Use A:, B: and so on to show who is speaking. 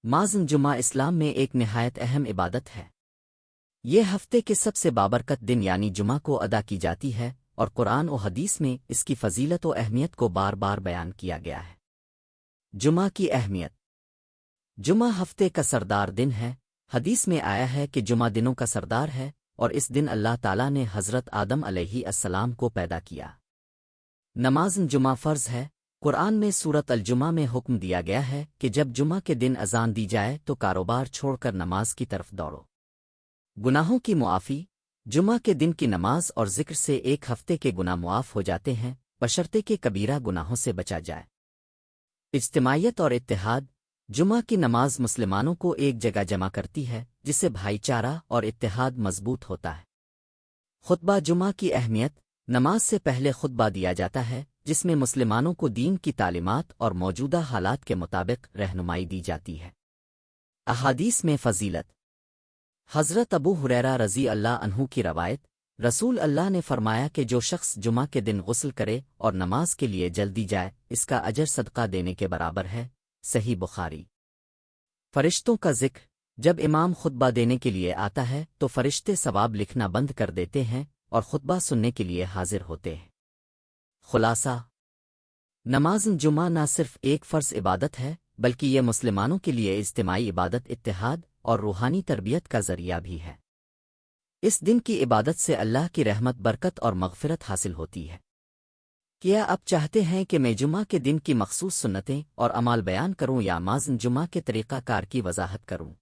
A: نماز جمعہ اسلام میں ایک نہایت اہم عبادت ہے۔ یہ ہفتے کے سب سے بابرکت دن یعنی جمعہ کو ادا کی جاتی ہے، اور قرآن و حدیث میں اس کی فضیلت و اہمیت کو بار بار بیان کیا گیا ہے۔ جمعہ کی اہمیت۔ جمعہ ہفتے کا سردار دن ہے۔ حدیث میں آیا ہے کہ جمعہ دنوں کا سردار ہے، اور اس دن اللہ تعالیٰ نے حضرت آدم علیہ السلام کو پیدا کیا۔ نماز جمعہ فرض ہے۔ قرآن میں سورۃ الجمعہ میں حکم دیا گیا ہے کہ جب جمعہ کے دن اذان دی جائے تو کاروبار چھوڑ کر نماز کی طرف دوڑو۔ گناہوں کی معافی۔ جمعہ کے دن کی نماز اور ذکر سے ایک ہفتے کے گناہ معاف ہو جاتے ہیں، بشرطے کہ کبیرہ گناہوں سے بچا جائے۔ اجتماعیت اور اتحاد۔ جمعہ کی نماز مسلمانوں کو ایک جگہ جمع کرتی ہے، جس سے بھائی چارہ اور اتحاد مضبوط ہوتا ہے۔ خطبہ۔ جمعہ کی اہمیت۔ نماز سے پہلے خطبہ دیا جاتا ہے، جس میں مسلمانوں کو دین کی تعلیمات اور موجودہ حالات کے مطابق رہنمائی دی جاتی ہے۔ احادیث میں فضیلت۔ حضرت ابو ہریرہ رضی اللہ عنہ کی روایت، رسول اللہ نے فرمایا کہ جو شخص جمعہ کے دن غسل کرے اور نماز کے لیے جلدی جائے، اس کا اجر صدقہ دینے کے برابر ہے۔ صحیح بخاری۔ فرشتوں کا ذکر۔ جب امام خطبہ دینے کے لیے آتا ہے تو فرشتے ثواب لکھنا بند کر دیتے ہیں اور خطبہ سننے کے لیے حاضر ہوتے ہیں۔ خلاصہ۔ نماز جمعہ نہ صرف ایک فرض عبادت ہے، بلکہ یہ مسلمانوں کے لیے اجتماعی عبادت، اتحاد اور روحانی تربیت کا ذریعہ بھی ہے۔ اس دن کی عبادت سے اللہ کی رحمت، برکت اور مغفرت حاصل ہوتی ہے۔ کیا آپ چاہتے ہیں کہ میں جمعہ کے دن کی مخصوص سنتیں اور اعمال بیان کروں یا نماز جمعہ کے طریقہ کار کی وضاحت کروں؟